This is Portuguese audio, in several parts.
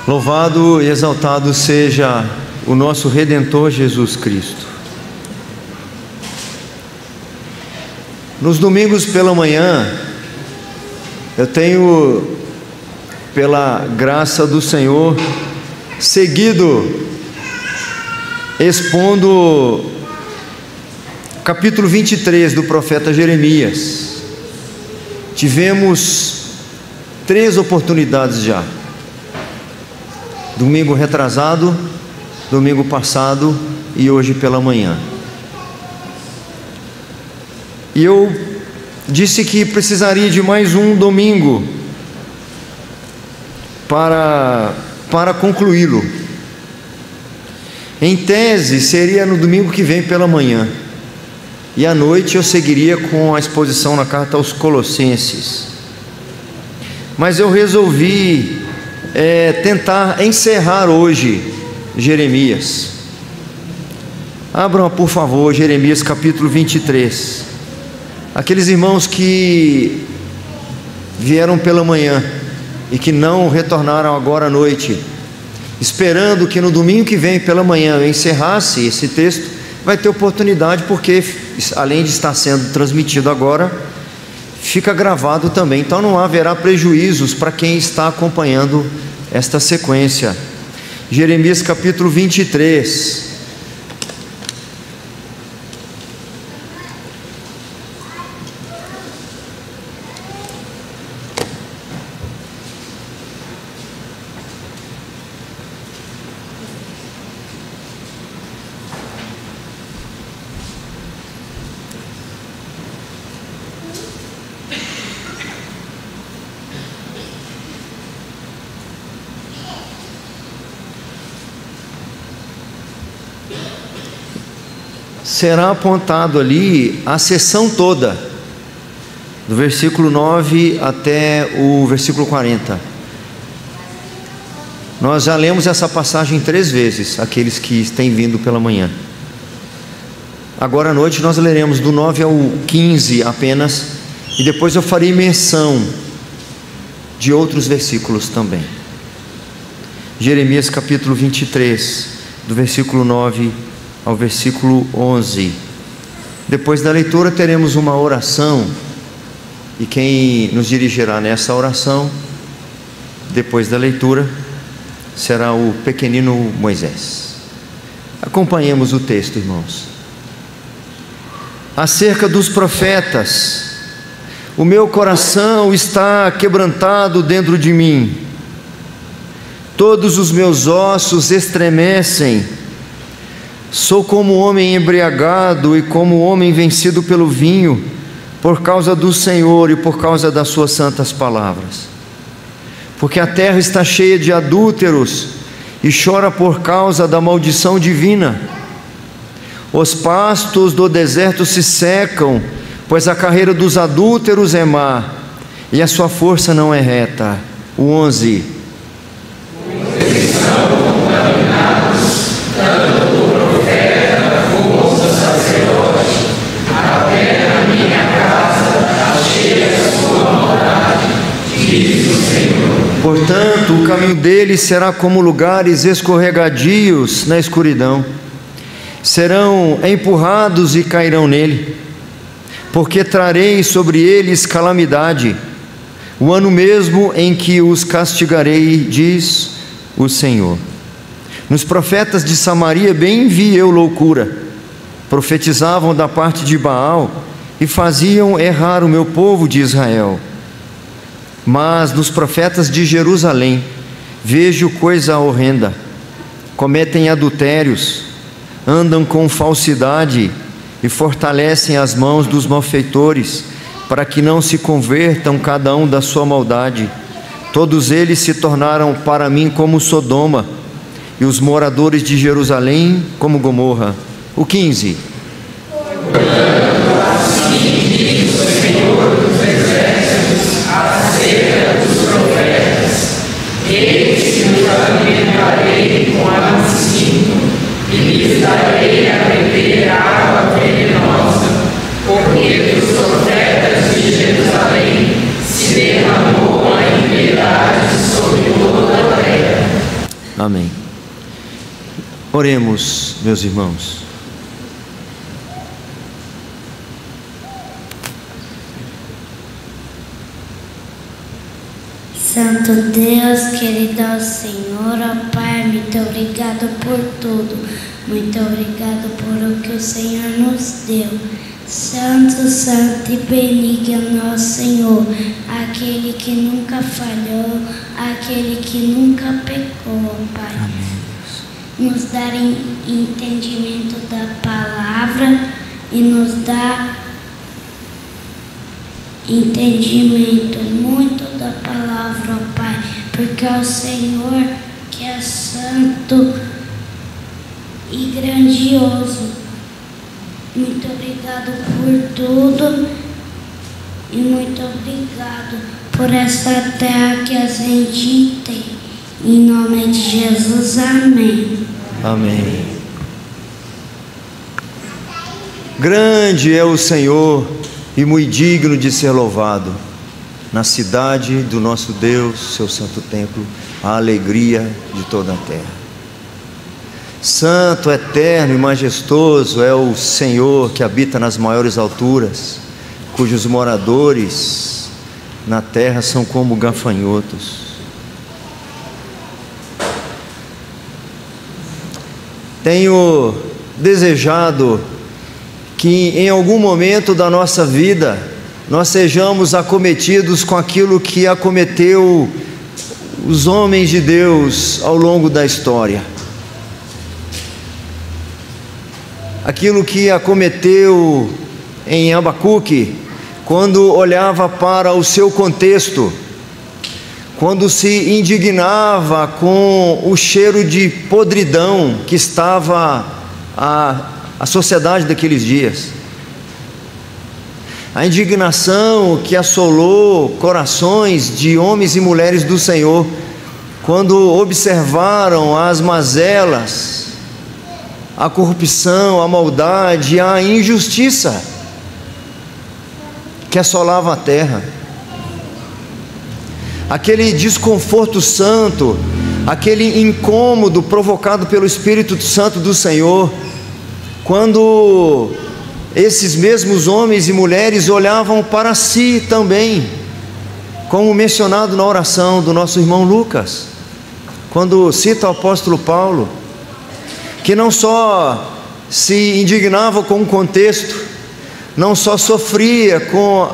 Louvado e exaltado seja o nosso Redentor Jesus Cristo. Nos domingos pela manhã, eu tenho, pela graça do Senhor, seguido expondo capítulo 23 do profeta Jeremias. Tivemos 3 oportunidades já: domingo retrasado, domingo passado e hoje pela manhã. E eu disse que precisaria de mais um domingo para concluí-lo. Em tese, seria no domingo que vem pela manhã, e à noite eu seguiria com a exposição na carta aos Colossenses. Mas eu resolvi tentar encerrar hoje Jeremias. Abram, por favor, Jeremias capítulo 23. Aqueles irmãos que vieram pela manhã e que não retornaram agora à noite, esperando que no domingo que vem pela manhã eu encerrasse esse texto, vai ter oportunidade, porque além de estar sendo transmitido agora, fica gravado também, então não haverá prejuízos para quem está acompanhando esta sequência. Jeremias capítulo 23. Será apontado ali a seção toda, do versículo 9 até o versículo 40. Nós já lemos essa passagem 3 vezes, aqueles que têm vindo pela manhã. Agora à noite nós leremos do 9 ao 15 apenas, e depois eu farei menção de outros versículos também. Jeremias capítulo 23, do versículo 9 ao versículo 11. Depois da leitura teremos uma oração, e quem nos dirigirá nessa oração, depois da leitura, será o pequenino Moisés. Acompanhemos o texto, irmãos. Acerca dos profetas: o meu coração está quebrantado dentro de mim, todos os meus ossos estremecem. Sou como homem embriagado e como homem vencido pelo vinho, por causa do Senhor e por causa das suas santas palavras. Porque a terra está cheia de adúlteros e chora por causa da maldição divina. Os pastos do deserto se secam, pois a carreira dos adúlteros é má e a sua força não é reta. O 11. Eles são contaminados, tanto o profeta como o sacerdote. Até na minha casa está cheia da sua maldade, diz o Senhor. Portanto, o caminho deles será como lugares escorregadios na escuridão. Serão empurrados e cairão nele, porque trarei sobre eles calamidade, o ano mesmo em que os castigarei, diz o Senhor. Nos profetas de Samaria bem vi eu loucura, profetizavam da parte de Baal e faziam errar o meu povo de Israel. Mas nos profetas de Jerusalém vejo coisa horrenda: cometem adultérios, andam com falsidade e fortalecem as mãos dos malfeitores, para que não se convertam cada um da sua maldade. Todos eles se tornaram para mim como Sodoma, e os moradores de Jerusalém como Gomorra. O 15. Assim diz o Senhor dos Exércitos acerca dos profetas: eles os alimentarei com água cinza e lhes darei a beber água venenosa, porque dos profetas de Jerusalém se derramou a impiedade sobre toda a terra. Amém. Oremos, meus irmãos. Santo Deus, querido Senhor, ó Pai, muito obrigado por tudo, muito obrigado por o que o Senhor nos deu. Santo, santo e benigno nosso Senhor, aquele que nunca falhou, aquele que nunca pecou, ó Pai. Amém. Nos dar entendimento da palavra e nos dá entendimento muito da palavra, ó Pai, porque é o Senhor que é santo e grandioso. Muito obrigado por tudo e muito obrigado por essa terra que a gente tem. Em nome de Jesus, amém. Amém. Grande é o Senhor e muito digno de ser louvado. Na cidade do nosso Deus, seu santo templo, a alegria de toda a terra. Santo, eterno e majestoso é o Senhor que habita nas maiores alturas, cujos moradores na terra são como gafanhotos. Tenho desejado que em algum momento da nossa vida nós sejamos acometidos com aquilo que acometeu os homens de Deus ao longo da história. Aquilo que acometeu em Abacuque, quando olhava para o seu contexto, quando se indignava com o cheiro de podridão que estava a sociedade daqueles dias, a indignação que assolou corações de homens e mulheres do Senhor, quando observaram as mazelas, a corrupção, a maldade, a injustiça que assolava a terra. Aquele desconforto santo, aquele incômodo provocado pelo Espírito Santo do Senhor, quando esses mesmos homens e mulheres olhavam para si também, como mencionado na oração do nosso irmão Lucas, quando cita o apóstolo Paulo, que não só se indignava com o contexto, não só sofria com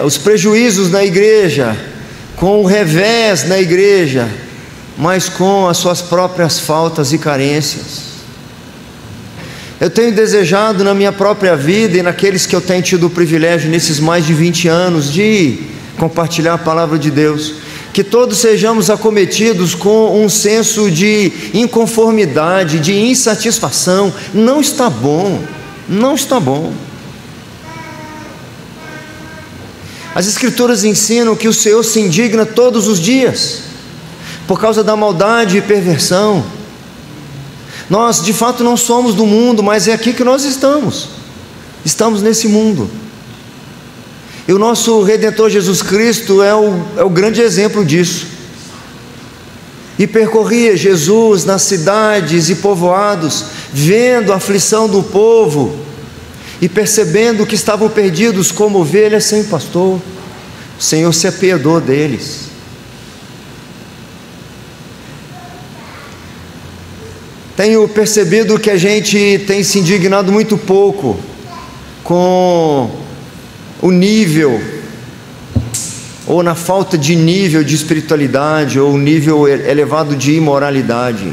os prejuízos na igreja, com o revés na igreja, mas com as suas próprias faltas e carências. Eu tenho desejado na minha própria vida e naqueles que eu tenho tido o privilégio nesses mais de 20 anos de compartilhar a palavra de Deus, que todos sejamos acometidos com um senso de inconformidade, de insatisfação. Não está bom, não está bom. As Escrituras ensinam que o Senhor se indigna todos os dias, por causa da maldade e perversão. Nós de fato não somos do mundo, mas é aqui que nós estamos nesse mundo. E o nosso Redentor Jesus Cristo é o grande exemplo disso. E percorria Jesus nas cidades e povoados, vendo a aflição do povo e percebendo que estavam perdidos como ovelhas sem pastor. O Senhor se apiedou deles. Tenho percebido que a gente tem se indignado muito pouco com o nível, ou na falta de nível de espiritualidade, ou nível elevado de imoralidade.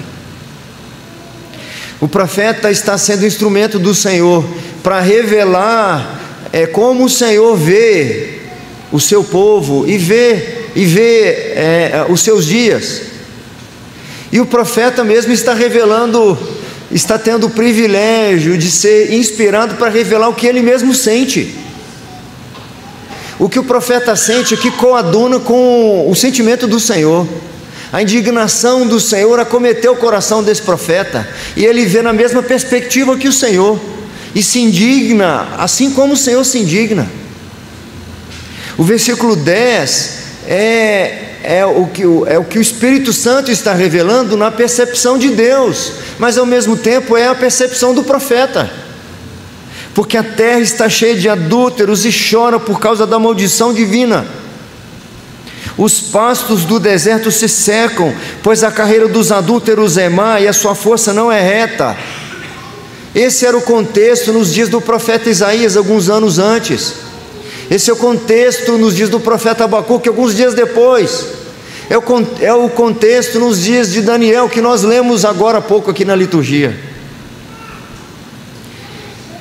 O profeta está sendo instrumento do Senhor para revelar como o Senhor vê o seu povo e vê os seus dias. E o profeta mesmo está revelando, está tendo o privilégio de ser inspirado para revelar o que ele mesmo sente. O que o profeta sente é que coaduna com o sentimento do Senhor. A indignação do Senhor acometeu o coração desse profeta, e ele vê na mesma perspectiva que o Senhor, e se indigna, assim como o Senhor se indigna. O versículo 10 é é o que o Espírito Santo está revelando na percepção de Deus, mas ao mesmo tempo é a percepção do profeta, porque a terra está cheia de adúlteros e chora por causa da maldição divina. Os pastos do deserto se secam, pois a carreira dos adúlteros é má e a sua força não é reta. Esse era o contexto nos dias do profeta Isaías, alguns anos antes. Esse é o contexto nos dias do profeta Abacuque, alguns dias depois. É o contexto nos dias de Daniel, que nós lemos agora há pouco aqui na liturgia.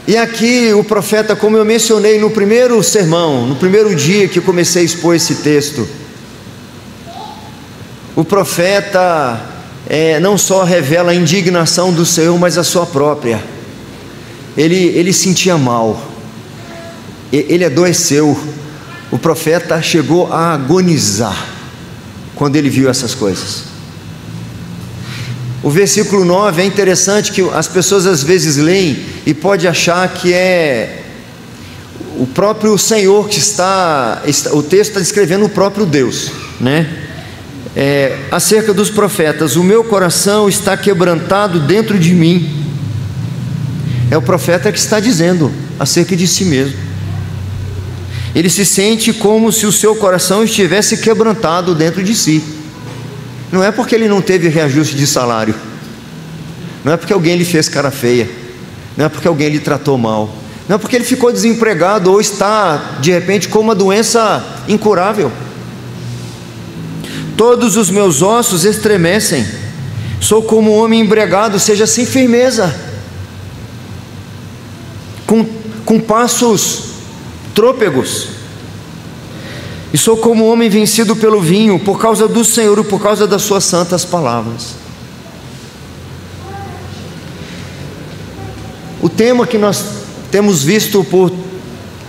E aqui o profeta, como eu mencionei no primeiro sermão, no primeiro dia que eu comecei a expor esse texto, o profeta não só revela a indignação do Senhor, mas a sua própria. Ele sentia mal, ele adoeceu. O profeta chegou a agonizar quando ele viu essas coisas. O versículo 9 é interessante, que as pessoas às vezes leem e pode achar que é o próprio Senhor que o texto está descrevendo o próprio Deus, né? Acerca dos profetas: o meu coração está quebrantado dentro de mim. É o profeta que está dizendo acerca de si mesmo. Ele se sente como se o seu coração estivesse quebrantado dentro de si. Não é porque ele não teve reajuste de salário, não é porque alguém lhe fez cara feia, não é porque alguém lhe tratou mal, não é porque ele ficou desempregado ou está de repente com uma doença incurável. Todos os meus ossos estremecem, sou como um homem embriagado, seja sem firmeza, com passos trôpegos, e sou como um homem vencido pelo vinho, por causa do Senhor e por causa das suas santas palavras. O tema que nós temos visto por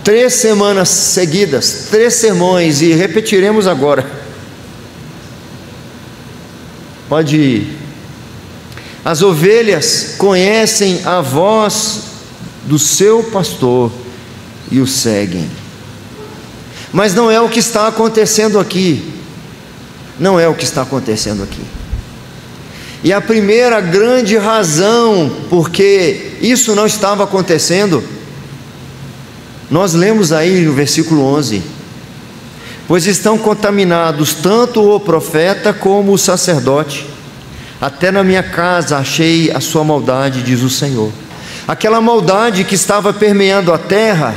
3 semanas seguidas, 3 sermões, e repetiremos agora. Pode ir. As ovelhas conhecem a voz do seu pastor e o seguem. Mas não é o que está acontecendo aqui. Não é o que está acontecendo aqui. E a primeira grande razão porque isso não estava acontecendo, nós lemos aí no versículo 11: pois estão contaminados tanto o profeta como o sacerdote. Até na minha casa achei a sua maldade, diz o Senhor. Aquela maldade que estava permeando a terra,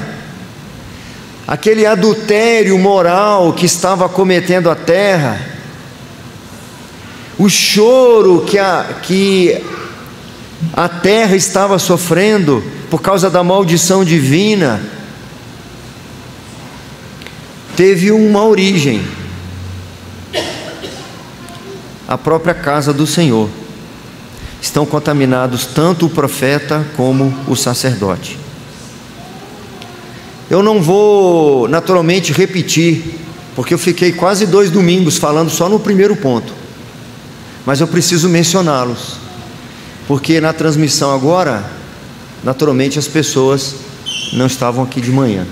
aquele adultério moral que estava cometendo a terra, o choro que a terra estava sofrendo por causa da maldição divina, teve uma origem: a própria casa do Senhor. Estão contaminados tanto o profeta como o sacerdote. Eu não vou naturalmente repetir, porque eu fiquei quase 2 domingos falando só no primeiro ponto, mas eu preciso mencioná-los, porque na transmissão agora, naturalmente as pessoas não estavam aqui de manhã.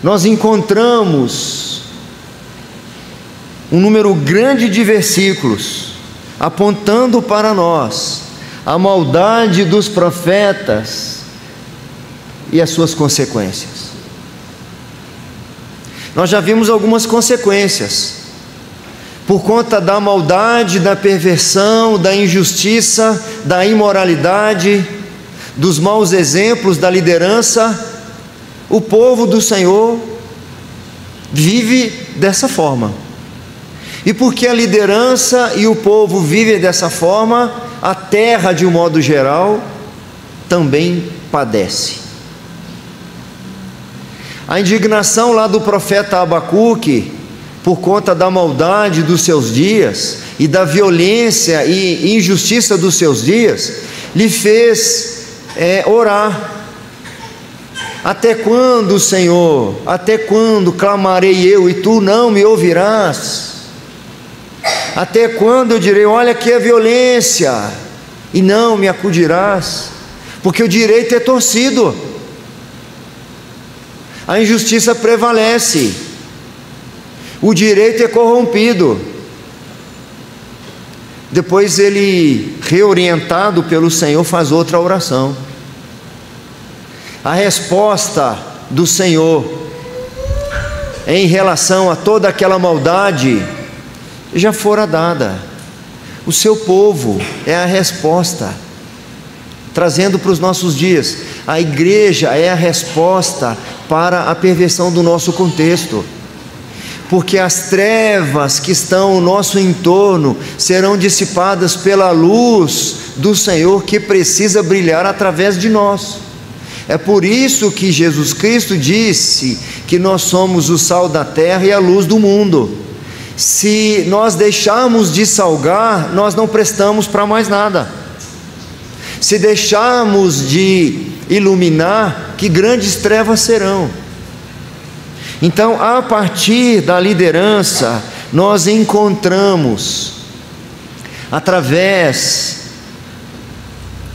Nós encontramos um número grande de versículos apontando para nós a maldade dos profetas e as suas consequências. Nós já vimos algumas consequências por conta da maldade, da perversão, da injustiça, da imoralidade, dos maus exemplos da liderança. O povo do Senhor vive dessa forma. E porque a liderança e o povo vivem dessa forma, a terra, de um modo geral, também padece. A indignação lá do profeta Abacuque, por conta da maldade dos seus dias e da violência e injustiça dos seus dias, lhe fez orar. Até quando, Senhor? Até quando clamarei eu e tu não me ouvirás? Até quando eu direi, olha aqui a violência, e não me acudirás? Porque o direito é torcido, a injustiça prevalece. o direito é corrompido. Depois ele, reorientado pelo Senhor, faz outra oração. A resposta do Senhor em relação a toda aquela maldade já fora dada. O seu povo é a resposta. Trazendo para os nossos dias, a igreja é a resposta para a perversão do nosso contexto. Porque as trevas que estão ao nosso entorno serão dissipadas pela luz do Senhor, que precisa brilhar através de nós. É por isso que Jesus Cristo disse que nós somos o sal da terra e a luz do mundo. Se nós deixarmos de salgar, nós não prestamos para mais nada. Se deixarmos de iluminar, que grandes trevas serão. Então, a partir da liderança, nós encontramos, através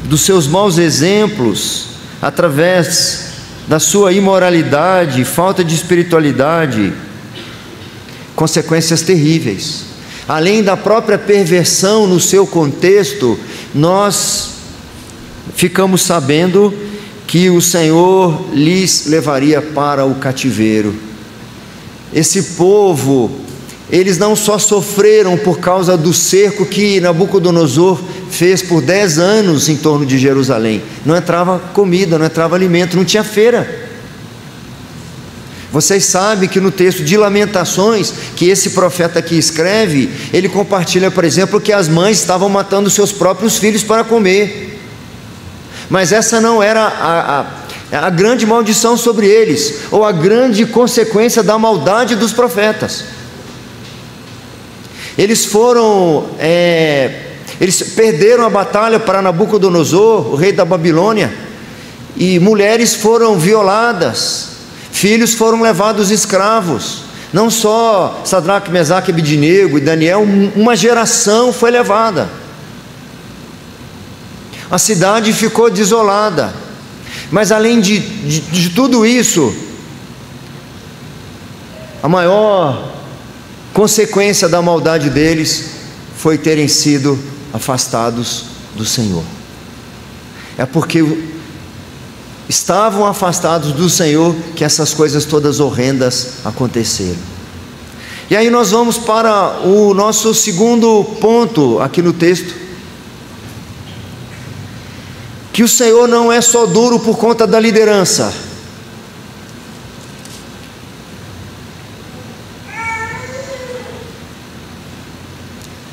dos seus maus exemplos, através da sua imoralidade, falta de espiritualidade, consequências terríveis. Além da própria perversão no seu contexto, nós ficamos sabendo que o Senhor lhes levaria para o cativeiro. Esse povo, eles não só sofreram por causa do cerco que Nabucodonosor fez por 10 anos em torno de Jerusalém. Não entrava comida, não entrava alimento, não tinha feira. Vocês sabem que no texto de Lamentações, que esse profeta aqui escreve, ele compartilha, por exemplo, que as mães estavam matando seus próprios filhos para comer. Mas essa não era a grande maldição sobre eles, ou a grande consequência da maldade dos profetas. Eles perderam a batalha para Nabucodonosor, o rei da Babilônia, e mulheres foram violadas, filhos foram levados escravos. Não só Sadraque, Mesaque, Abednego e Daniel, uma geração foi levada. A cidade ficou desolada. Mas além de tudo isso, a maior consequência da maldade deles foi terem sido afastados do Senhor. É porque estavam afastados do Senhor que essas coisas todas horrendas aconteceram. E aí nós vamos para o nosso segundo ponto aqui no texto. Que o Senhor não é só duro por conta da liderança.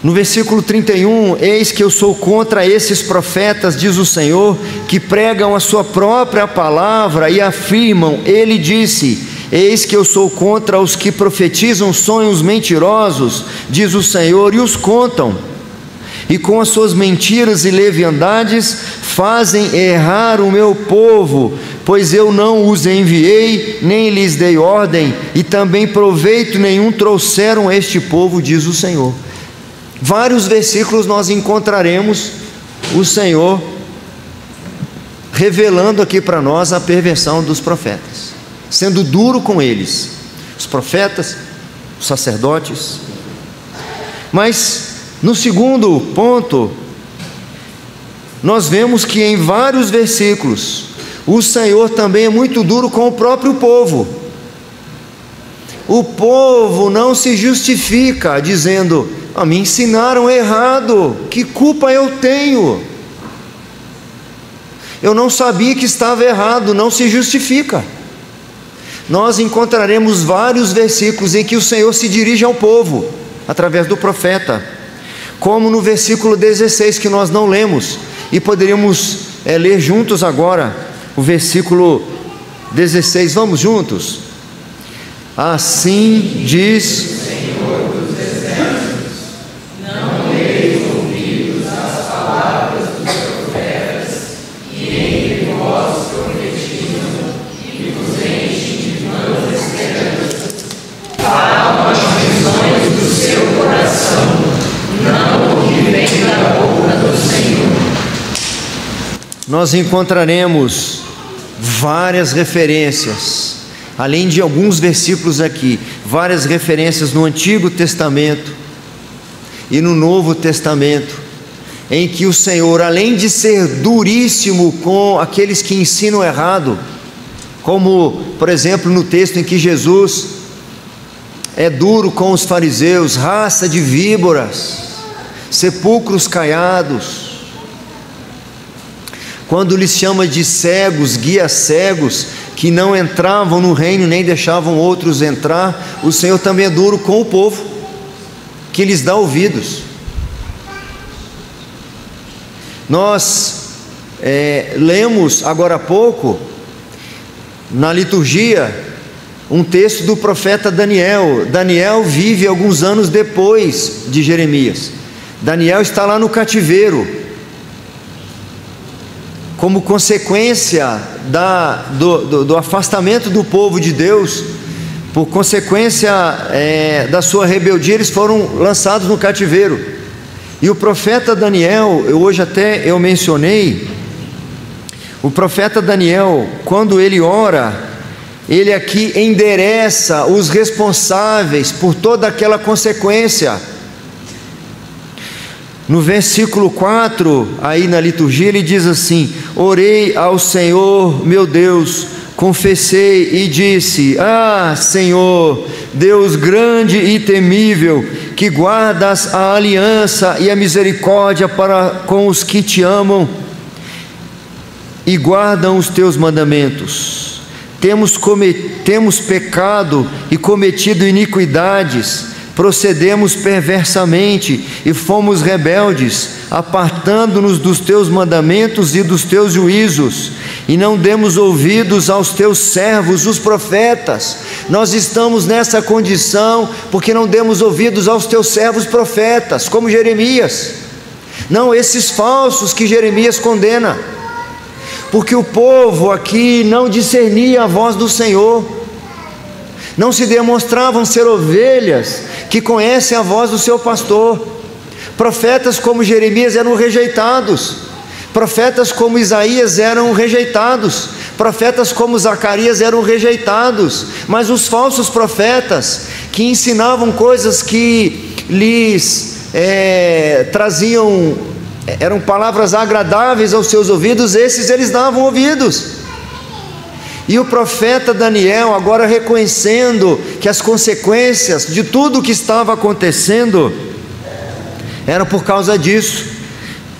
No versículo 31, eis que eu sou contra esses profetas, diz o Senhor, que pregam a sua própria palavra e afirmam, ele disse, eis que eu sou contra os que profetizam sonhos mentirosos, diz o Senhor, e os contam. E com as suas mentiras e leviandades fazem errar o meu povo, pois eu não os enviei, nem lhes dei ordem, e também proveito nenhum trouxeram a este povo, diz o Senhor. Vários versículos nós encontraremos o Senhor revelando aqui para nós a perversão dos profetas, sendo duro com eles, os profetas, os sacerdotes. Mas no segundo ponto, nós vemos que em vários versículos, o Senhor também é muito duro com o próprio povo. O povo não se justifica, dizendo, me ensinaram errado, que culpa eu tenho? Eu não sabia que estava errado, não se justifica. Nós encontraremos vários versículos em que o Senhor se dirige ao povo, através do profeta, como no versículo 16 que nós não lemos, e poderíamos ler juntos agora, o versículo 16, vamos juntos? Assim diz o Senhor dos Exércitos, não deis ouvidos às palavras dos profetas, que entre vós profetizam, e vos enchem de vãs esperanças. Falam as visões do seu coração, não o que vem da boca do Senhor. Nós encontraremos várias referências, além de alguns versículos aqui, várias referências no Antigo Testamento e no Novo Testamento, em que o Senhor, além de ser duríssimo com aqueles que ensinam errado, como, por exemplo, no texto em que Jesus é duro com os fariseus, raça de víboras, sepulcros caiados, quando lhes chama de cegos, guias cegos, que não entravam no reino nem deixavam outros entrar, o Senhor também é duro com o povo, que lhes dá ouvidos. Nós lemos agora há pouco, na liturgia, um texto do profeta Daniel. Daniel vive alguns anos depois de Jeremias. Daniel está lá no cativeiro, como consequência do afastamento do povo de Deus, por consequência da sua rebeldia, eles foram lançados no cativeiro. E o profeta Daniel, hoje até eu mencionei, o profeta Daniel, quando ele ora, ele aqui endereça os responsáveis por toda aquela consequência. No versículo 4, aí na liturgia, ele diz assim: orei ao Senhor meu Deus, confessei e disse: ah, Senhor, Deus grande e temível, que guardas a aliança e a misericórdia para com os que te amam e guardam os teus mandamentos. Temos pecado e cometido iniquidades, procedemos perversamente e fomos rebeldes, apartando-nos dos teus mandamentos e dos teus juízos, e não demos ouvidos aos teus servos, os profetas. Nós estamos nessa condição porque não demos ouvidos aos teus servos profetas, como Jeremias, não esses falsos que Jeremias condena, porque o povo aqui não discernia a voz do Senhor, não se demonstravam ser ovelhas que conhecem a voz do seu pastor. Profetas como Jeremias eram rejeitados, profetas como Isaías eram rejeitados, profetas como Zacarias eram rejeitados, mas os falsos profetas, que ensinavam coisas que lhes traziam, eram palavras agradáveis aos seus ouvidos, esses eles davam ouvidos. E o profeta Daniel, agora reconhecendo que as consequências de tudo o que estava acontecendo era por causa disso,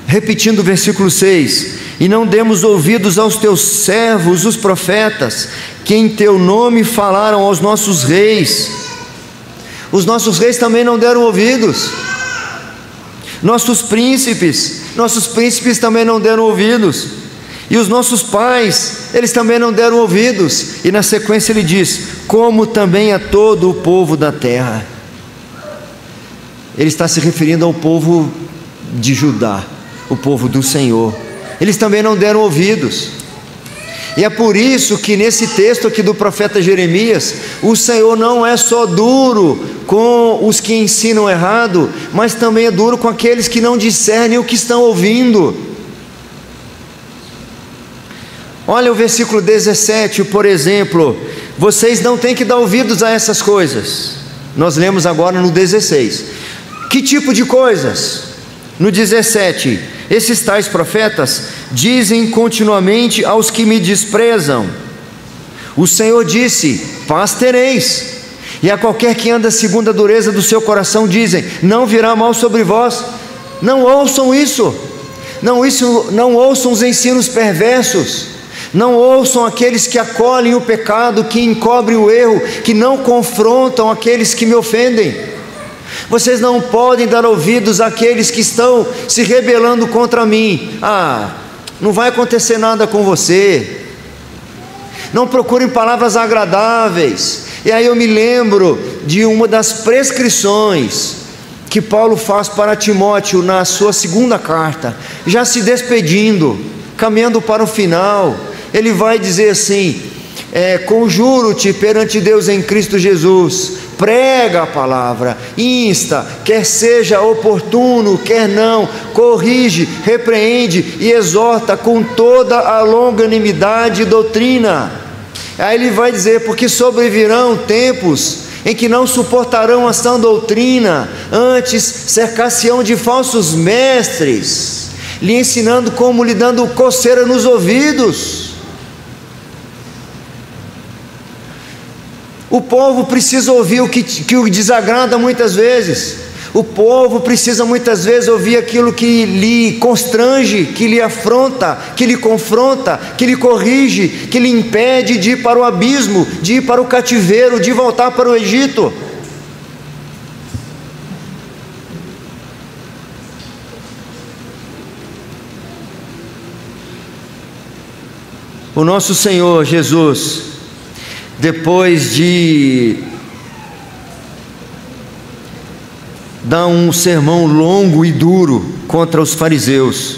repetindo o versículo 6: e não demos ouvidos aos teus servos, os profetas, que em teu nome falaram aos nossos reis. Os nossos reis também não deram ouvidos. Nossos príncipes também não deram ouvidos. E os nossos pais, eles também não deram ouvidos. E na sequência ele diz: como também a todo o povo da terra. Ele está se referindo ao povo de Judá, o povo do Senhor. Eles também não deram ouvidos. E é por isso que nesse texto aqui do profeta Jeremias, o Senhor não é só duro com os que ensinam errado, mas também é duro com aqueles que não discernem o que estão ouvindo. Olha o versículo 17, por exemplo: vocês não têm que dar ouvidos a essas coisas. Nós lemos agora no 16. Que tipo de coisas? No 17: esses tais profetas dizem continuamente aos que me desprezam: o Senhor disse, paz tereis. E a qualquer que anda segundo a dureza do seu coração dizem: não virá mal sobre vós. Não ouçam isso. Não ouçam os ensinos perversos. Não ouçam aqueles que acolhem o pecado, que encobrem o erro, que não confrontam aqueles que me ofendem. Vocês não podem dar ouvidos àqueles que estão se rebelando contra mim. Não vai acontecer nada com você. Não procurem palavras agradáveis. E aí eu me lembro de uma das prescrições que Paulo faz para Timóteo na sua segunda carta, já se despedindo, caminhando para o final. Ele vai dizer assim: conjuro-te perante Deus em Cristo Jesus, prega a palavra, insta, quer seja oportuno, quer não, corrige, repreende e exorta com toda a longanimidade e doutrina. Aí ele vai dizer: porque sobrevirão tempos em que não suportarão a sã doutrina, antes cercar-se-ão de falsos mestres, lhe ensinando como lhe dando coceira nos ouvidos. O povo precisa ouvir o que o desagrada muitas vezes. O povo precisa muitas vezes ouvir aquilo que lhe constrange, que lhe afronta, que lhe confronta, que lhe corrige, que lhe impede de ir para o abismo, de ir para o cativeiro, de voltar para o Egito. O nosso Senhor Jesus, depois de dar um sermão longo e duro contra os fariseus,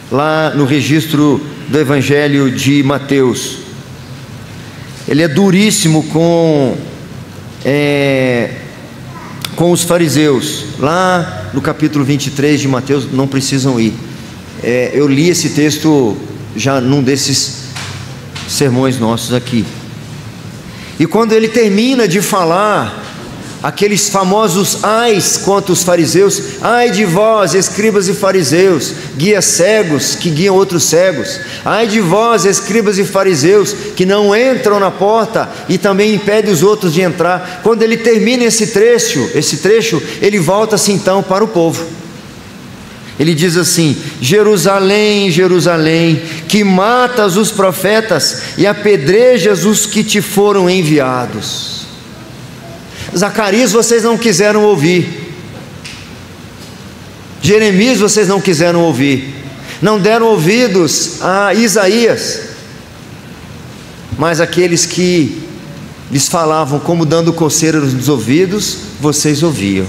lá no registro do Evangelho de Mateus, ele é duríssimo com os fariseus, lá no capítulo 23 de Mateus, não precisam ir, eu li esse texto já num desses sermões nossos aqui, e quando ele termina de falar aqueles famosos ais contra os fariseus: ai de vós, escribas e fariseus, guias cegos que guiam outros cegos, ai de vós, escribas e fariseus, que não entram na porta e também impedem os outros de entrar. Quando ele termina esse trecho, ele volta-se então para o povo. Ele diz assim: Jerusalém, Jerusalém, que matas os profetas e apedrejas os que te foram enviados. Zacarias vocês não quiseram ouvir, Jeremias vocês não quiseram ouvir, não deram ouvidos a Isaías, mas aqueles que lhes falavam como dando coceira nos ouvidos, vocês ouviam.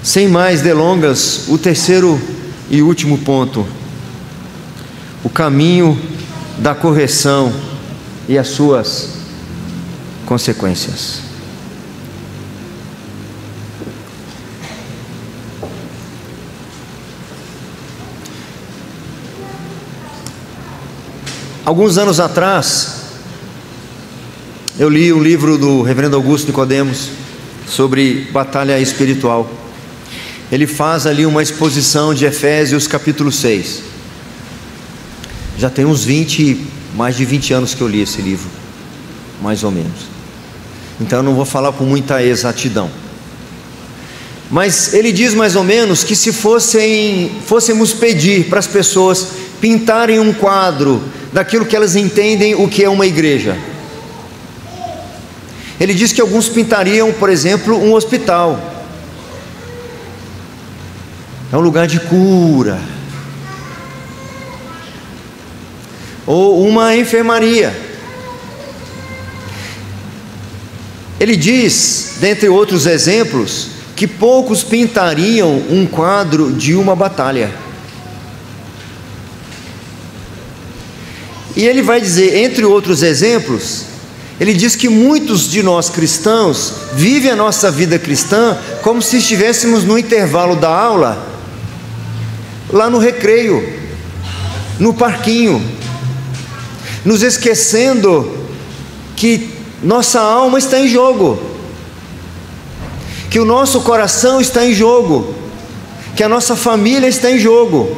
Sem mais delongas, o terceiro e último ponto: o caminho da correção e as suas consequências. Alguns anos atrás, eu li um livro do reverendo Augusto Nicodemos sobre batalha espiritual. Ele faz ali uma exposição de Efésios capítulo 6. Já tem uns mais de 20 anos que eu li esse livro, mais ou menos. Então eu não vou falar com muita exatidão. Mas ele diz mais ou menos que se fôssemos pedir para as pessoas pintarem um quadro daquilo que elas entendem o que é uma igreja, ele diz que alguns pintariam, por exemplo, um hospital. É um lugar de cura. Ou uma enfermaria. Ele diz, dentre outros exemplos, que poucos pintariam um quadro de uma batalha. E ele vai dizer, entre outros exemplos, ele diz que muitos de nós cristãos vivem a nossa vida cristã como se estivéssemos no intervalo da aula, lá no recreio, no parquinho, nos esquecendo que nossa alma está em jogo, que o nosso coração está em jogo, que a nossa família está em jogo.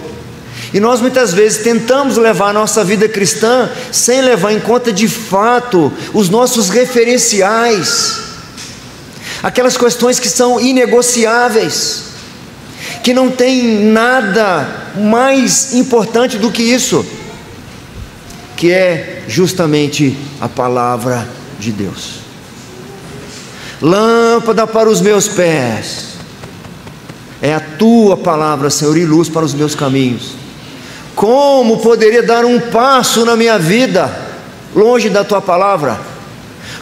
E nós muitas vezes tentamos levar a nossa vida cristã sem levar em conta de fato os nossos referenciais, aquelas questões que são inegociáveis, que não tem nada mais importante do que isso, que é justamente a palavra de Deus. Lâmpada para os meus pés é a tua palavra, Senhor, e luz para os meus caminhos. Como poderia dar um passo na minha vida longe da tua palavra?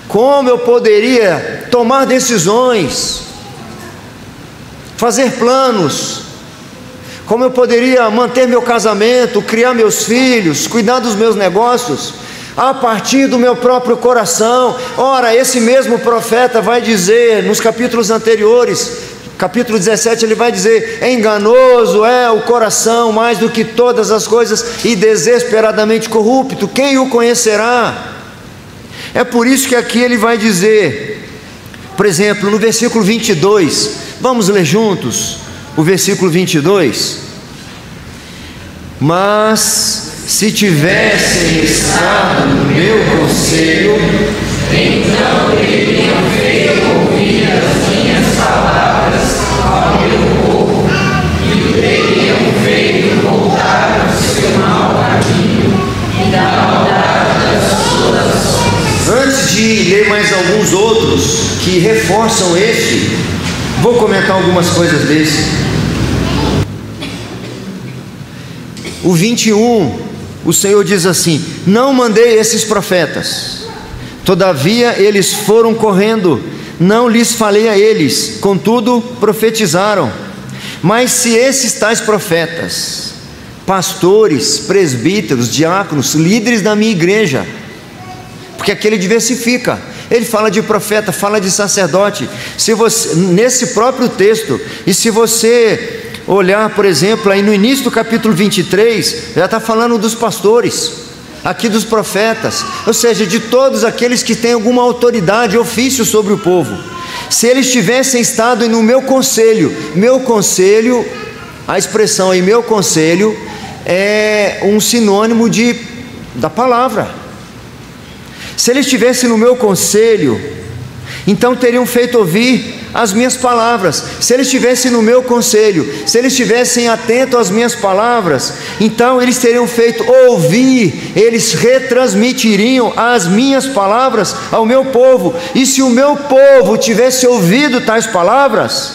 Como eu poderia tomar decisões, fazer planos? Como eu poderia manter meu casamento, criar meus filhos, cuidar dos meus negócios a partir do meu próprio coração? Ora, esse mesmo profeta vai dizer nos capítulos anteriores, capítulo 17 ele vai dizer: enganoso é o coração mais do que todas as coisas e desesperadamente corrupto, quem o conhecerá? É por isso que aqui ele vai dizer, por exemplo, no versículo 22, vamos ler juntos o versículo 22: mas se tivessem estado no meu conselho, então teriam feito ouvir as minhas palavras ao meu povo, e o teriam feito voltar ao seu mau caminho e da maldade das suas ações. Antes de ler mais alguns outros que reforçam este, vou comentar algumas coisas desse. O 21, o Senhor diz assim: não mandei esses profetas, todavia eles foram correndo, não lhes falei a eles, contudo profetizaram. Mas se esses tais profetas, pastores, presbíteros, diáconos, líderes da minha igreja, porque aqui ele diversifica, ele fala de profeta, fala de sacerdote, se você, nesse próprio texto, e se você olhar, por exemplo, aí no início do capítulo 23, já está falando dos pastores, aqui dos profetas, ou seja, de todos aqueles que têm alguma autoridade, ofício sobre o povo. Se eles tivessem estado no meu conselho, a expressão aí, meu conselho, é um sinônimo da palavra. Se eles estivessem no meu conselho, então teriam feito ouvir as minhas palavras. Se eles estivessem no meu conselho, se eles estivessem atentos às minhas palavras, então eles teriam feito ouvir, eles retransmitiriam as minhas palavras ao meu povo. E se o meu povo tivesse ouvido tais palavras,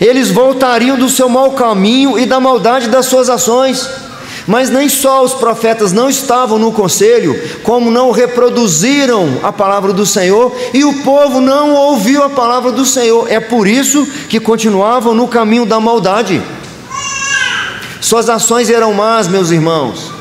eles voltariam do seu mau caminho e da maldade das suas ações. Mas nem só os profetas não estavam no conselho, como não reproduziram a palavra do Senhor, e o povo não ouviu a palavra do Senhor. É por isso que continuavam no caminho da maldade. Suas ações eram más, meus irmãos.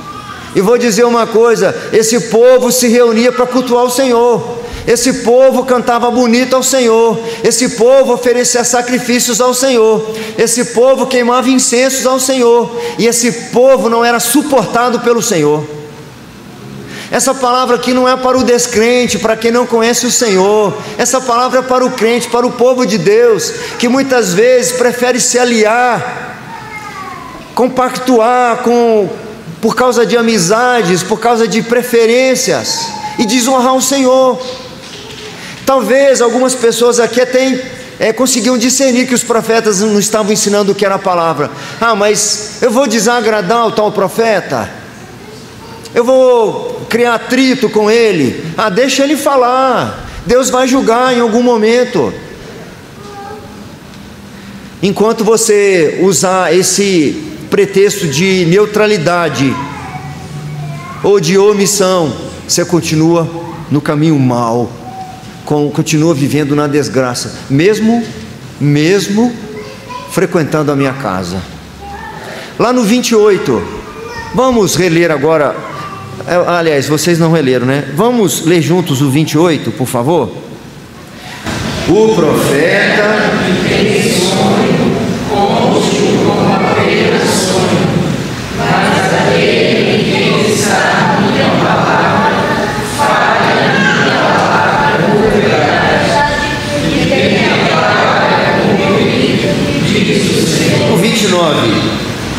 E vou dizer uma coisa: esse povo se reunia para cultuar o Senhor, esse povo cantava bonito ao Senhor, esse povo oferecia sacrifícios ao Senhor, esse povo queimava incensos ao Senhor, e esse povo não era suportado pelo Senhor. Essa palavra aqui não é para o descrente, para quem não conhece o Senhor. Essa palavra é para o crente, para o povo de Deus, que muitas vezes prefere se aliar, compactuar por causa de amizades, por causa de preferências, e desonrar o Senhor. Talvez algumas pessoas aqui até conseguiam discernir que os profetas não estavam ensinando o que era a palavra. Mas eu vou desagradar o tal profeta, eu vou criar atrito com ele. Deixa ele falar, Deus vai julgar em algum momento. Enquanto você usar esse pretexto de neutralidade ou de omissão, você continua no caminho mau, continua vivendo na desgraça, mesmo frequentando a minha casa. Lá no 28, vamos reler agora. Aliás, vocês não releram, né? Vamos ler juntos o 28, por favor. O profeta tem sonho, conte como apenas sonho, mas aquele em quem está a minha palavra, fale a minha palavra por verdade, e tem a palavra cumprida, diz o Senhor. O 29,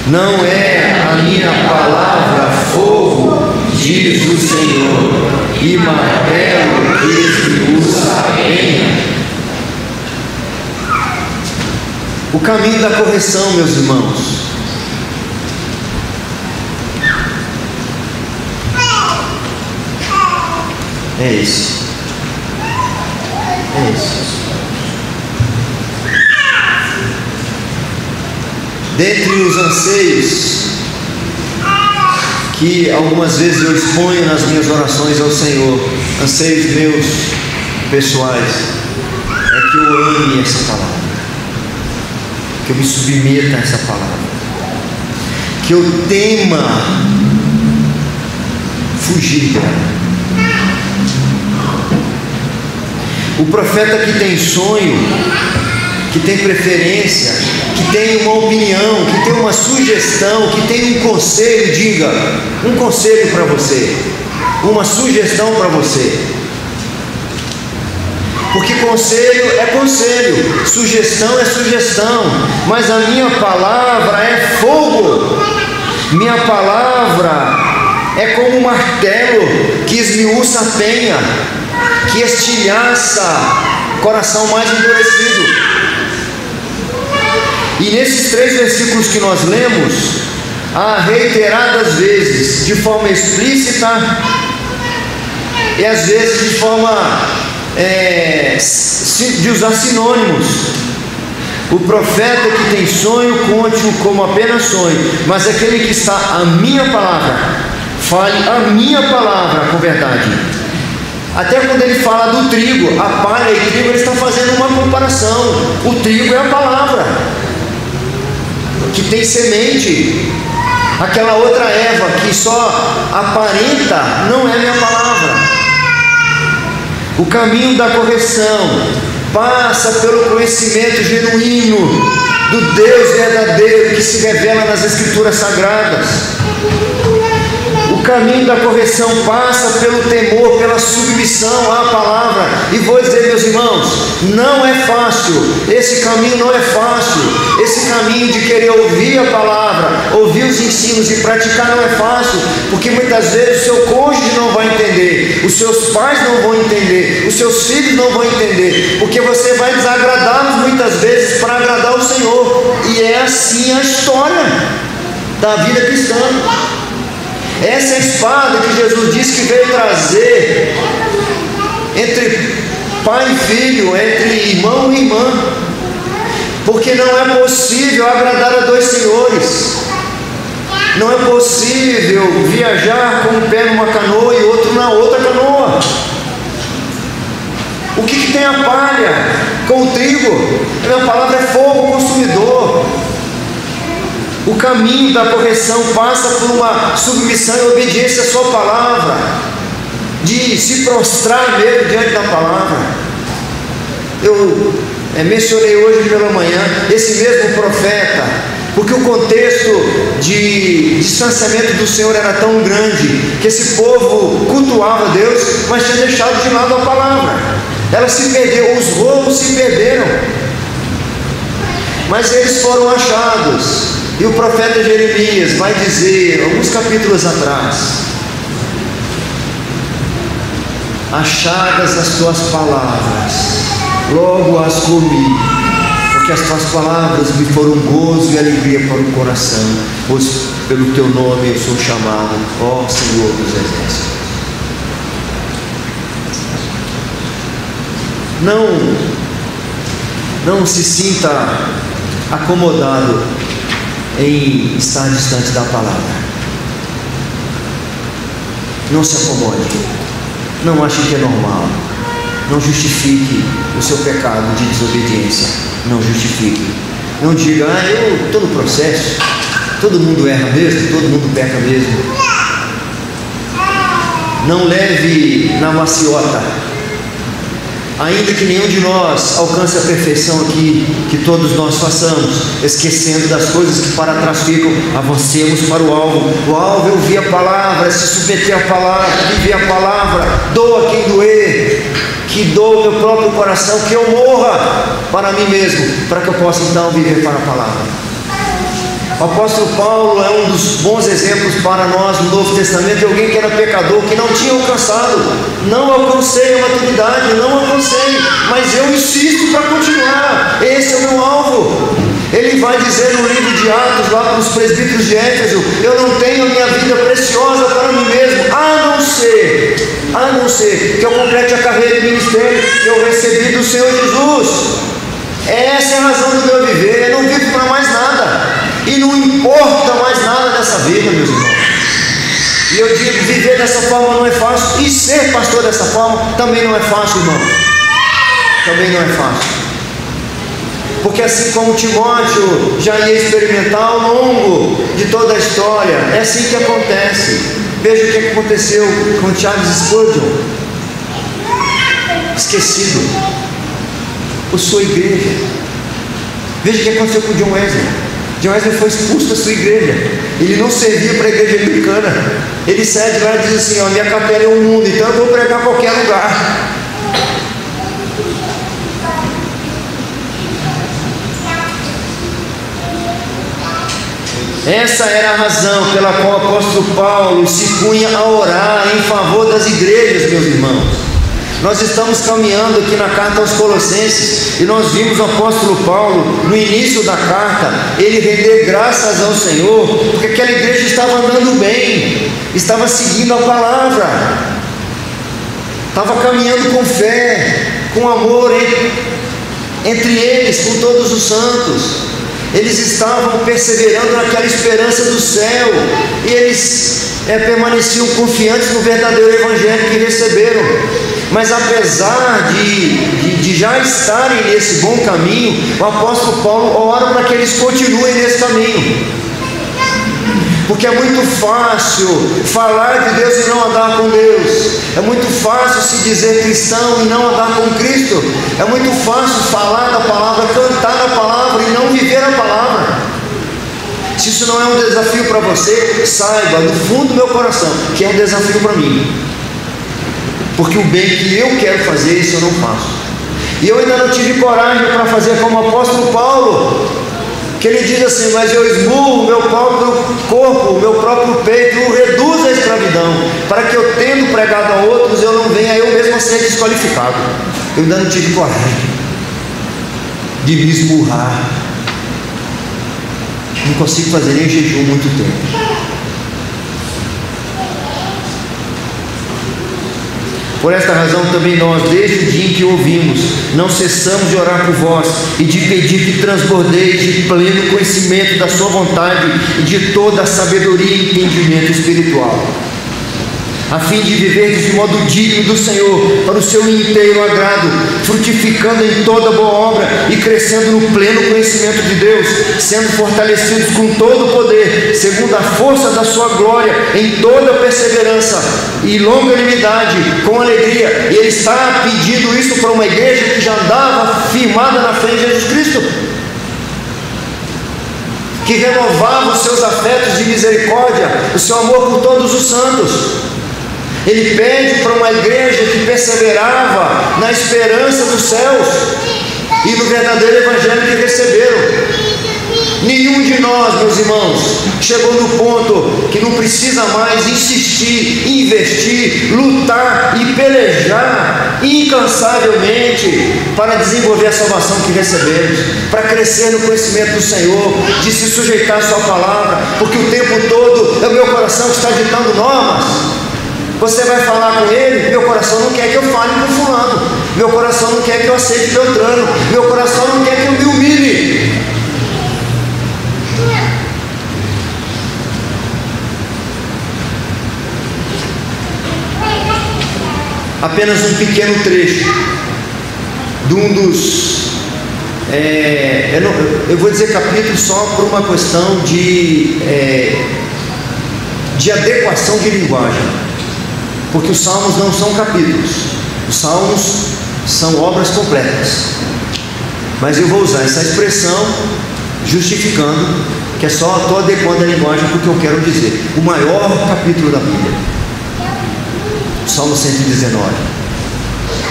não é a minha palavra fogo, diz o Senhor, e martelo que esmiuça a lenha. O caminho da correção, meus irmãos, é esse. Dentre os anseios que algumas vezes eu exponho nas minhas orações ao Senhor, anseios meus pessoais, é que eu ame essa palavra, que eu me submeta a essa palavra, que eu tema fugir dela. O profeta que tem sonho, que tem preferência, que tem uma opinião, que tem uma sugestão, que tem um conselho, diga, um conselho para você, uma sugestão para você. Porque conselho é conselho, sugestão é sugestão, mas a minha palavra é fogo, minha palavra é como um martelo que esmiuça a penha, que estilhaça o coração mais endurecido. E nesses 3 versículos que nós lemos, há reiteradas vezes, de forma explícita e às vezes de forma de usar sinônimos. O profeta que tem sonho, conte-o como apenas sonho, mas aquele que está a minha palavra, fale a minha palavra com verdade. Até quando ele fala do trigo, a palha e trigo, ele está fazendo uma comparação. O trigo é a palavra, que tem semente. Aquela outra erva que só aparenta, não é minha palavra. O caminho da correção passa pelo conhecimento genuíno do Deus verdadeiro que se revela nas Escrituras Sagradas. O caminho da correção passa pelo temor, pela submissão à palavra. E vou dizer, meus irmãos, não é fácil, esse caminho não é fácil. Esse caminho de querer ouvir a palavra, ouvir os ensinos e praticar não é fácil, porque muitas vezes o seu cônjuge não vai entender, os seus pais não vão entender, os seus filhos não vão entender, porque você vai desagradá-los muitas vezes para agradar o Senhor. E é assim a história da vida cristã. Essa é a espada que Jesus disse que veio trazer entre pai e filho, entre irmão e irmã, porque não é possível agradar a 2 senhores. Não é possível viajar com um pé numa canoa e outro na outra canoa. O que tem a palha com o trigo? A minha palavra é fogo consumidor. O caminho da correção passa por uma submissão e obediência à sua palavra, de se prostrar mesmo diante da palavra. Eu mencionei hoje pela manhã esse mesmo profeta, porque o contexto de distanciamento do Senhor era tão grande, que esse povo cultuava Deus, mas tinha deixado de lado a palavra. Ela se perdeu, os rolos se perderam, mas eles foram achados. E o profeta Jeremias vai dizer, alguns capítulos atrás: achadas as tuas palavras, logo as comi, porque as tuas palavras me foram gozo e alegria para o coração, pois pelo teu nome eu sou chamado, ó Senhor dos exércitos. Não se sinta acomodado em estar distante da palavra. Não se acomode, não ache que é normal, não justifique o seu pecado de desobediência, não justifique, não diga, eu estou no processo, todo mundo erra mesmo, todo mundo peca mesmo. Não leve na maciota, ainda que nenhum de nós alcance a perfeição aqui, que todos nós façamos, esquecendo das coisas que para trás ficam, avancemos para o alvo. O alvo é ouvir a palavra, se submeter à palavra, viver a palavra, doa quem doer, que doa o meu próprio coração, que eu morra para mim mesmo, para que eu possa então viver para a palavra. O apóstolo Paulo é um dos bons exemplos para nós no Novo Testamento, de alguém que era pecador, que não tinha alcançado. Não alcancei a maturidade, não alcancei, mas eu insisto para continuar, esse é o meu alvo. Ele vai dizer no livro de Atos, lá para os presbíteros de Éfeso: eu não tenho a minha vida preciosa para mim mesmo, a não ser que eu complete a carreira de ministério que eu recebi do Senhor Jesus. Essa é a razão do meu viver, eu não vivo para mais nada. E não importa mais nada dessa vida, meus irmãos. E eu digo, viver dessa forma não é fácil, e ser pastor dessa forma também não é fácil, irmão. Também não é fácil. Porque assim como Timóteo já ia experimentar ao longo de toda a história, é assim que acontece. Veja o que aconteceu com Charles Spurgeon. Esquecido por sua igreja, Veja o que aconteceu com John Wesley. John Wesley foi expulso da sua igreja. Ele não servia para a igreja anglicana. Ele sai de lá e diz assim: minha capela é o mundo, então eu vou pregar em qualquer lugar. Essa era a razão pela qual o apóstolo Paulo se punha a orar em favor das igrejas, meus irmãos. Nós estamos caminhando aqui na carta aos Colossenses, e nós vimos o apóstolo Paulo, no início da carta, ele render graças ao Senhor, porque aquela igreja estava andando bem, estava seguindo a palavra, estava caminhando com fé, com amor entre eles, com todos os santos. Eles estavam perseverando naquela esperança do céu, e eles permaneciam confiantes no verdadeiro evangelho que receberam. Mas apesar de já estarem nesse bom caminho, o apóstolo Paulo ora para que eles continuem nesse caminho, porque é muito fácil falar de Deus e não andar com Deus. É muito fácil se dizer cristão e não andar com Cristo. É muito fácil falar da palavra, cantar a palavra e não viver a palavra. Se isso não é um desafio para você, saiba do fundo do meu coração que é um desafio para mim, porque o bem que eu quero fazer, isso eu não faço. E eu ainda não tive coragem para fazer como o apóstolo Paulo, que ele diz assim: mas eu esmurro o meu próprio corpo, o meu próprio peito, o reduzo à escravidão, para que eu, tendo pregado a outros, eu não venha eu mesmo a ser desqualificado. Eu ainda não tive coragem de me esmurrar. Não consigo fazer nem jejum muito tempo. Por esta razão também nós, desde o dia em que ouvimos, não cessamos de orar por vós e de pedir que transbordeis de pleno conhecimento da sua vontade e de toda a sabedoria e entendimento espiritual, a fim de viver de modo digno do Senhor, para o seu inteiro agrado, frutificando em toda boa obra e crescendo no pleno conhecimento de Deus, sendo fortalecidos com todo o poder, segundo a força da sua glória, em toda perseverança e longanimidade, com alegria. E ele está pedindo isso para uma igreja que já andava firmada na fé em Jesus Cristo, que renovava os seus afetos de misericórdia, o seu amor por todos os santos. Ele pede para uma igreja que perseverava na esperança dos céus e no verdadeiro evangelho que receberam. Nenhum de nós, meus irmãos, chegou no ponto que não precisa mais insistir, investir, lutar e pelejar incansavelmente para desenvolver a salvação que recebemos, para crescer no conhecimento do Senhor, de se sujeitar à sua palavra, porque o tempo todo é o meu coração que está ditando normas. Você vai falar com ele, meu coração não quer que eu fale com fulano, meu coração não quer que eu aceite Beltrano, meu coração não quer que eu me humilhe. Apenas um pequeno trecho de um dos eu vou dizer capítulo só por uma questão de adequação de linguagem, porque os salmos não são capítulos, os salmos são obras completas, mas eu vou usar essa expressão justificando que é só estou adequando a linguagem porque eu quero dizer. O maior capítulo da Bíblia, o Salmo 119,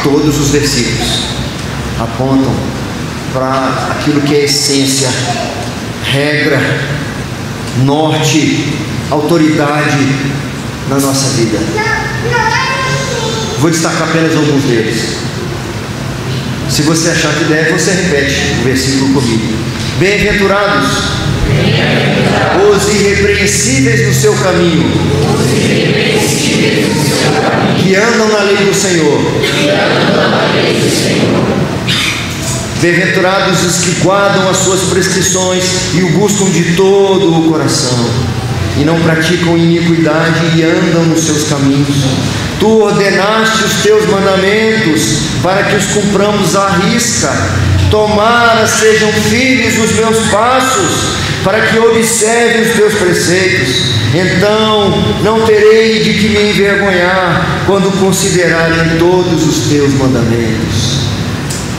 todos os versículos apontam para aquilo que é essência, regra, norte, autoridade na nossa vida. Vou destacar apenas alguns deles. Se você achar que deve, você repete o versículo comigo. Bem-aventurados os irrepreensíveis no seu caminho, que andam na lei do Senhor. Bem-aventurados os que guardam as suas prescrições e o buscam de todo o coração, e não praticam iniquidade e andam nos seus caminhos. Tu ordenaste os teus mandamentos para que os cumpramos à risca. Tomara sejam firmes os meus passos, para que observe os teus preceitos. Então não terei de que me envergonhar quando considerarem todos os teus mandamentos.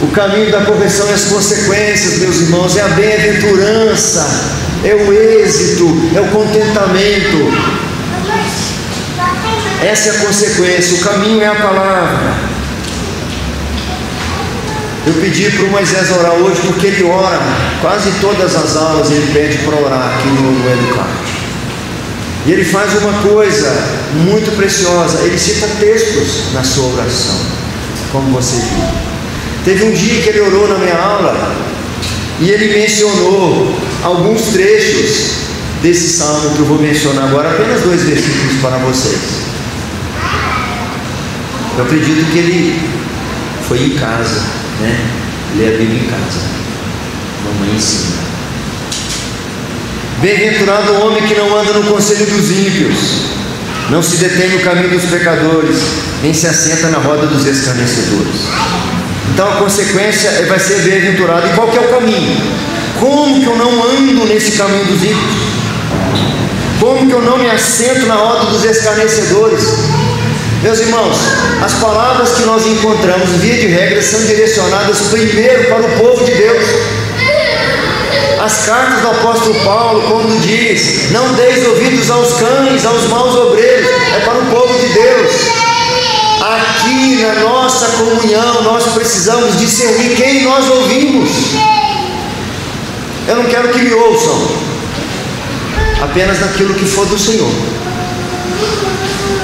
O caminho da correção e as consequências, meus irmãos, é a bem-aventurança, é o êxito, é o contentamento. Essa é a consequência. O caminho é a palavra. Eu pedi para o Moisés orar hoje, porque ele ora, quase todas as aulas ele pede para orar aqui no Educarte. E ele faz uma coisa muito preciosa, ele cita textos na sua oração, como você viu. Teve um dia que ele orou na minha aula e ele mencionou alguns trechos desse salmo que eu vou mencionar agora, apenas 2 versículos para vocês. Eu acredito que ele foi em casa, né? Ler a Bíblia em casa. Mamãe ensina. Bem-aventurado o homem que não anda no conselho dos ímpios, não se detém no caminho dos pecadores, nem se assenta na roda dos escarnecedores. Então a consequência vai ser bem-aventurado. E qual que é o caminho? Como que eu não ando nesse caminho dos ímpios? Como que eu não me assento na roda dos escarnecedores? Meus irmãos, as palavras que nós encontramos, via de regra, são direcionadas primeiro para o povo de Deus. As cartas do apóstolo Paulo, quando diz: não deis ouvidos aos cães, aos maus obreiros, é para o povo de Deus. Aqui na nossa comunhão nós precisamos discernir quem nós ouvimos. Eu não quero que me ouçam apenas naquilo que for do Senhor.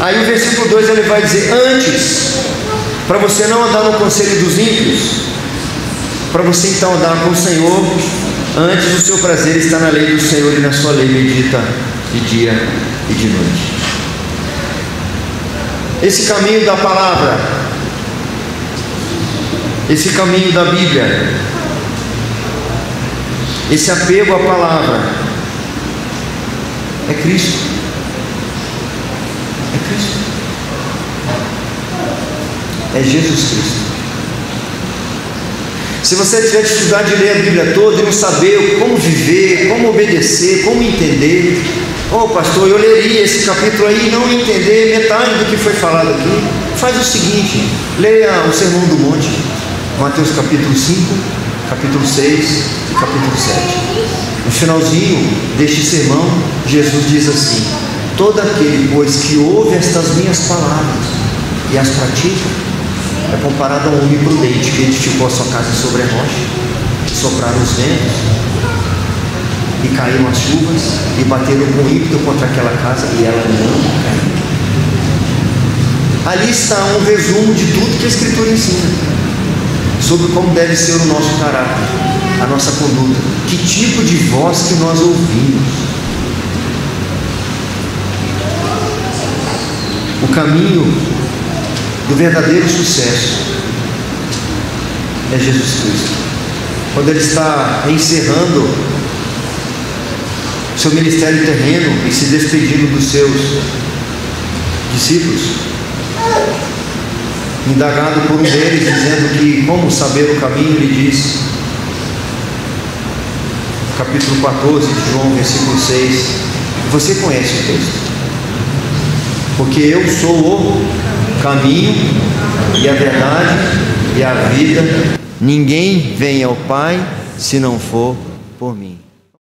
Aí o versículo 2 ele vai dizer: antes, para você não andar no conselho dos ímpios, para você então andar com o Senhor, antes o seu prazer está na lei do Senhor, e na sua lei medita de dia e de noite. Esse caminho da palavra, esse caminho da Bíblia, esse apego à palavra, é Cristo. É Cristo. É Jesus Cristo. Se você tiver dificuldade de ler a Bíblia toda e não saber como viver, como obedecer, como entender, pastor, eu leria esse capítulo aí e não entender metade do que foi falado aqui, faz o seguinte: leia o Sermão do Monte, Mateus capítulo 5, capítulo 6 e capítulo 7. No finalzinho deste sermão, Jesus diz assim: todo aquele, pois, que ouve estas minhas palavras e as pratica, é comparado a um homem prudente que edificou a sua casa sobre a rocha, sopraram os ventos, e caíram as chuvas, e bateram com ímpeto contra aquela casa, e ela não caiu. Ali está um resumo de tudo que a Escritura ensina sobre como deve ser o nosso caráter, a nossa conduta, que tipo de voz que nós ouvimos. O caminho do verdadeiro sucesso é Jesus Cristo. Quando ele está encerrando seu ministério terreno e se despedindo dos seus discípulos, indagado por um deles, dizendo que como saber o caminho, ele diz, capítulo 14 de João, versículo 6, você conhece o texto, porque eu sou o caminho e a verdade e a vida, ninguém vem ao Pai se não for por mim.